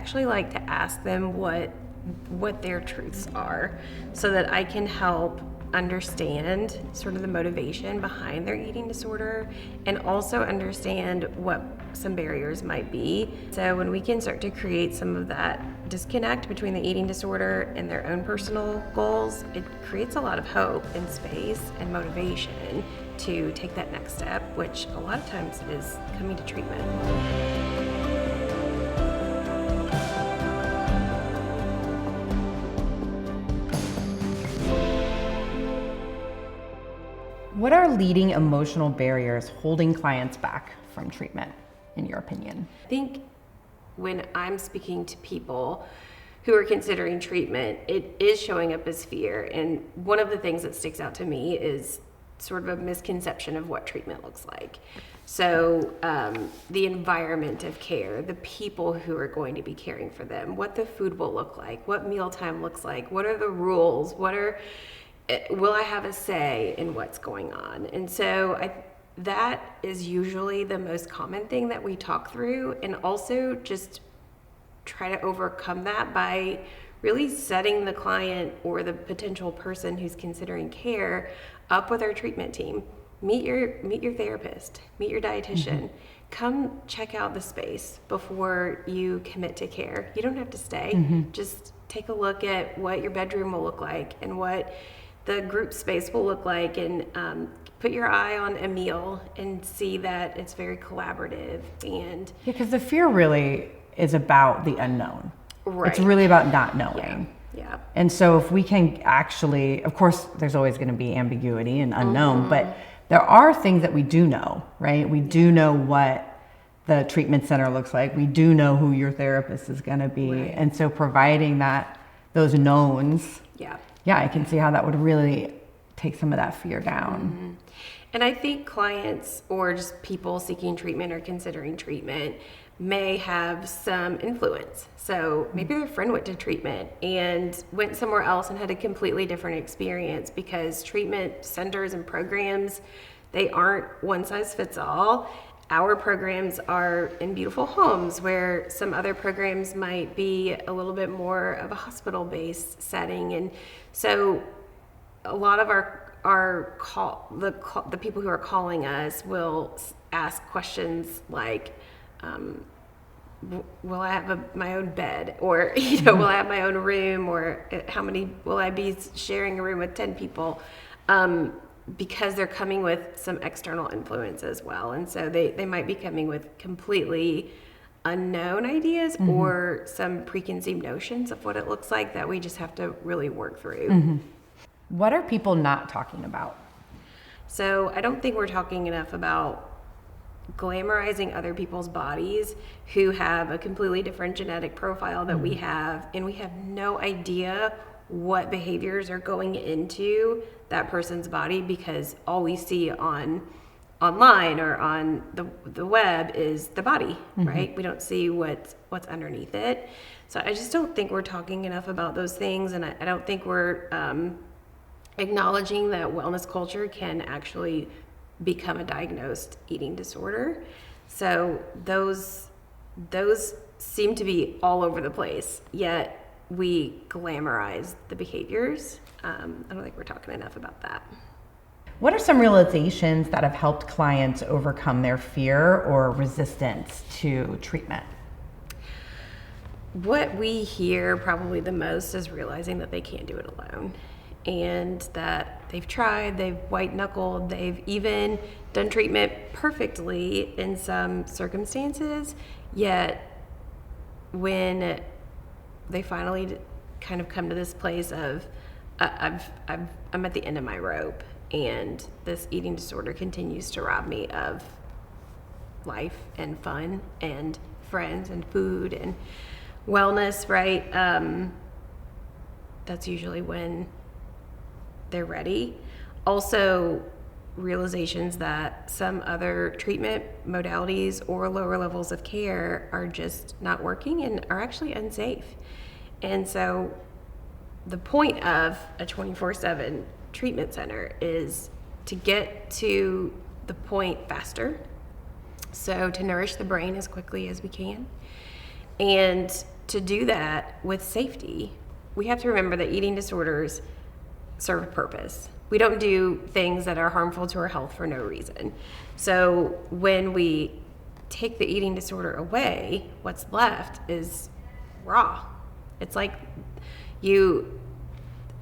actually like to ask them what their truths are so that I can help understand sort of the motivation behind their eating disorder and also understand what some barriers might be. So when we can start to create some of that disconnect between the eating disorder and their own personal goals, it creates a lot of hope and space and motivation to take that next step, which a lot of times is coming to treatment. What are leading emotional barriers holding clients back from treatment, in your opinion? I think when I'm speaking to people who are considering treatment, it is showing up as fear. And one of the things that sticks out to me is sort of a misconception of what treatment looks like. So the environment of care, the people who are going to be caring for them, what the food will look like, what mealtime looks like, what are the rules, will I have a say in what's going on? And so that is usually the most common thing that we talk through, and also just try to overcome that by really setting the client or the potential person who's considering care up with our treatment team. Meet your therapist, meet your dietitian. Come check out the space before you commit to care. You don't have to stay. Just take a look at what your bedroom will look like and what the group space will look like, and put your eye on a meal and see that it's very collaborative. And because the fear really is about the unknown. Right. It's really about not knowing. Yeah. And so if we can actually, of course, there's always going to be ambiguity and unknown, but there are things that we do know, right? We do know what the treatment center looks like. We do know who your therapist is going to be. Right. And so providing those knowns, I can see how that would really take some of that fear down. And I think clients or just people seeking treatment or considering treatment may have some influence. So maybe their friend went to treatment and went somewhere else and had a completely different experience, because treatment centers and programs, they aren't one size fits all. Our programs are in beautiful homes, where some other programs might be a little bit more of a hospital-based setting. And so a lot of the people who are calling us will ask questions like, will I have my own bed, or will I have my own room, or how many will I be sharing a room with 10 people? Because they're coming with some external influence as well. And so they might be coming with completely unknown ideas or some preconceived notions of what it looks like that we just have to really work through. What are people not talking about? So I don't think we're talking enough about glamorizing other people's bodies who have a completely different genetic profile that we have, and we have no idea what behaviors are going into that person's body, because all we see online or on the web is the body, right? We don't see what's underneath it. So I just don't think we're talking enough about those things, and I don't think we're acknowledging that wellness culture can actually become a diagnosed eating disorder. So those seem to be all over the place, yet we glamorize the behaviors. I don't think we're talking enough about that. What are some realizations that have helped clients overcome their fear or resistance to treatment? What we hear probably the most is realizing that they can't do it alone, and that they've tried, they've white knuckled, they've even done treatment perfectly in some circumstances, yet when they finally kind of come to this place of I'm at the end of my rope, and this eating disorder continues to rob me of life and fun and friends and food and wellness, right? That's usually when they're ready. Also, realizations that some other treatment modalities or lower levels of care are just not working and are actually unsafe. And so the point of a 24/7 treatment center is to get to the point faster, so to nourish the brain as quickly as we can, and to do that with safety, we have to remember that eating disorders serve a purpose. We don't do things that are harmful to our health for no reason. So when we take the eating disorder away, what's left is raw. It's like you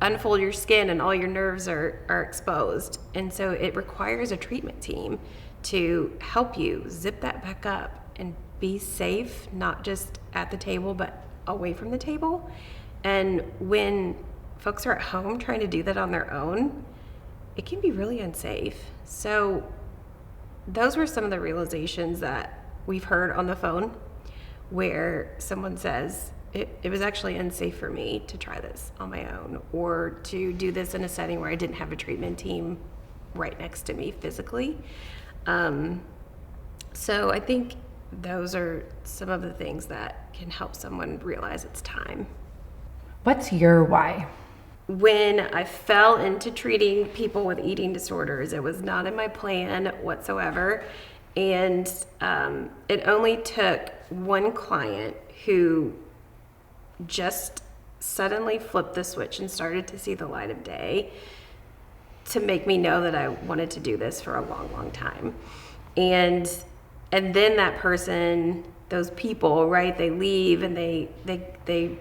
unfold your skin and all your nerves are exposed. And so it requires a treatment team to help you zip that back up and be safe, not just at the table, but away from the table. And when folks are at home trying to do that on their own, it can be really unsafe. So those were some of the realizations that we've heard on the phone where someone says, it was actually unsafe for me to try this on my own or to do this in a setting where I didn't have a treatment team right next to me physically. So I think those are some of the things that can help someone realize it's time. What's your why? When I fell into treating people with eating disorders, it was not in my plan whatsoever. And it only took one client who just suddenly flipped the switch and started to see the light of day to make me know that I wanted to do this for a long, long time. And then that person, those people, right, they leave and they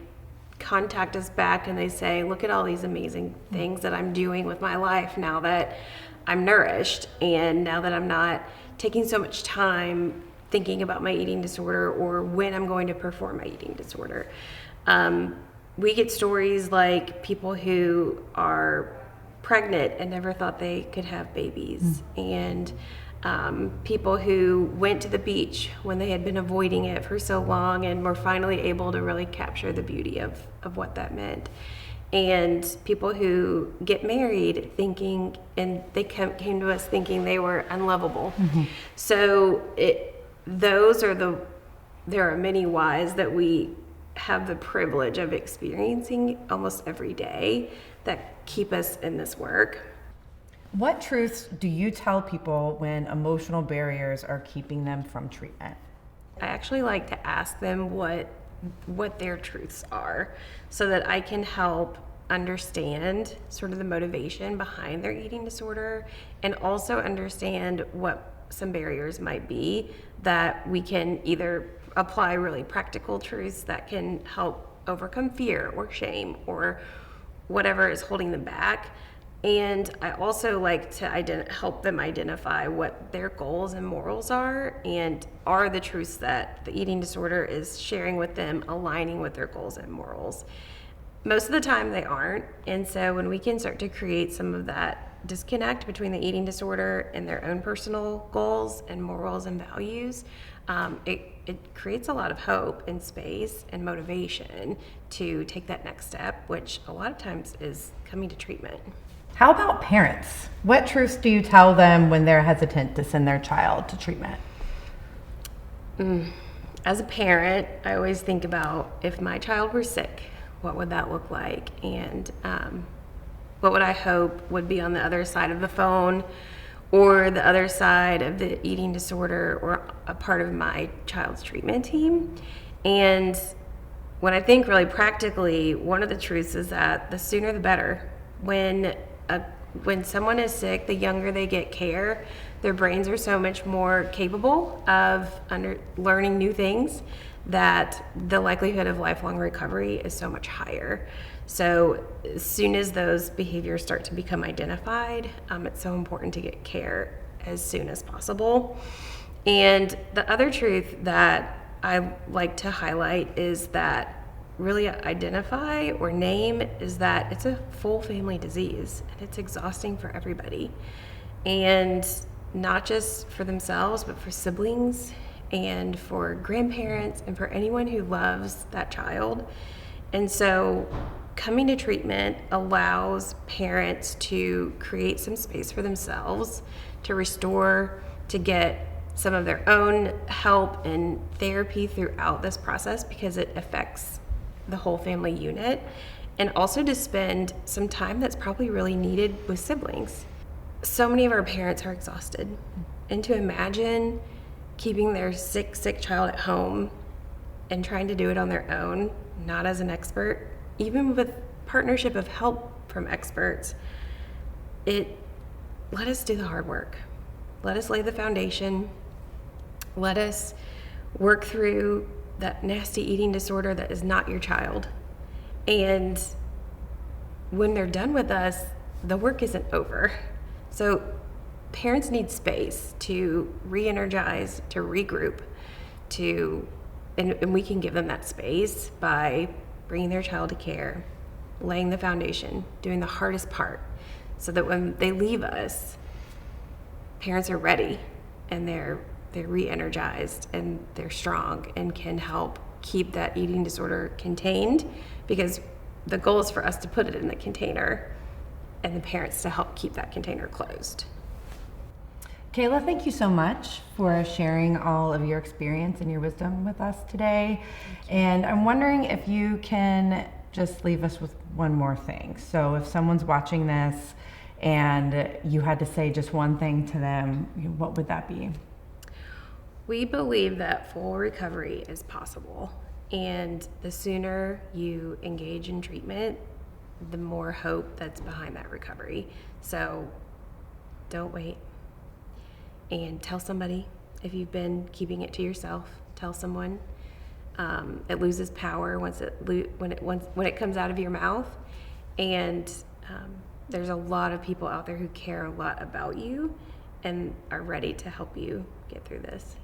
contact us back and they say, look at all these amazing things that I'm doing with my life now that I'm nourished and now that I'm not taking so much time thinking about my eating disorder or when I'm going to perform my eating disorder. We get stories like people who are pregnant and never thought they could have babies, and people who went to the beach when they had been avoiding it for so long and were finally able to really capture the beauty of what that meant. And people who get married thinking, and they came to us thinking they were unlovable. So there are many whys that we have the privilege of experiencing almost every day that keep us in this work. What truths do you tell people when emotional barriers are keeping them from treatment? I actually like to ask them what their truths are so that I can help understand sort of the motivation behind their eating disorder and also understand what some barriers might be that we can either apply really practical truths that can help overcome fear or shame or whatever is holding them back. And I also like to help them identify what their goals and morals are, and are the truths that the eating disorder is sharing with them aligning with their goals and morals. Most of the time they aren't, and so when we can start to create some of that disconnect between the eating disorder and their own personal goals and morals and values, it creates a lot of hope and space and motivation to take that next step, which a lot of times is coming to treatment. How about parents? What truths do you tell them when they're hesitant to send their child to treatment? As a parent, I always think about if my child were sick, what would that look like? And what would I hope would be on the other side of the phone or the other side of the eating disorder or a part of my child's treatment team? And when I think really practically, one of the truths is that the sooner the better. When someone is sick, the younger they get care, their brains are so much more capable of learning new things that the likelihood of lifelong recovery is so much higher. So as soon as those behaviors start to become identified, it's so important to get care as soon as possible. And the other truth that I like to highlight is that really identify or name is that it's a full family disease and it's exhausting for everybody, and not just for themselves but for siblings and for grandparents and for anyone who loves that child. And so coming to treatment allows parents to create some space for themselves to restore, to get some of their own help and therapy throughout this process because it affects the whole family unit, and also to spend some time that's probably really needed with siblings. So many of our parents are exhausted, and to imagine keeping their sick child at home and trying to do it on their own, not as an expert, even with partnership of help from experts, let us do the hard work. Let us lay the foundation. Let us work through that nasty eating disorder that is not your child. And when they're done with us, the work isn't over. So parents need space to re-energize, to regroup, and we can give them that space by bringing their child to care, laying the foundation, doing the hardest part, so that when they leave us, parents are ready and they're re-energized and they're strong and can help keep that eating disorder contained, because the goal is for us to put it in the container and the parents to help keep that container closed. Kayla, thank you so much for sharing all of your experience and your wisdom with us today. And I'm wondering if you can just leave us with one more thing. So if someone's watching this and you had to say just one thing to them, what would that be? We believe that full recovery is possible, and the sooner you engage in treatment, the more hope that's behind that recovery. So don't wait, and tell somebody. If you've been keeping it to yourself, tell someone. It loses power when it comes out of your mouth, and there's a lot of people out there who care a lot about you and are ready to help you get through this.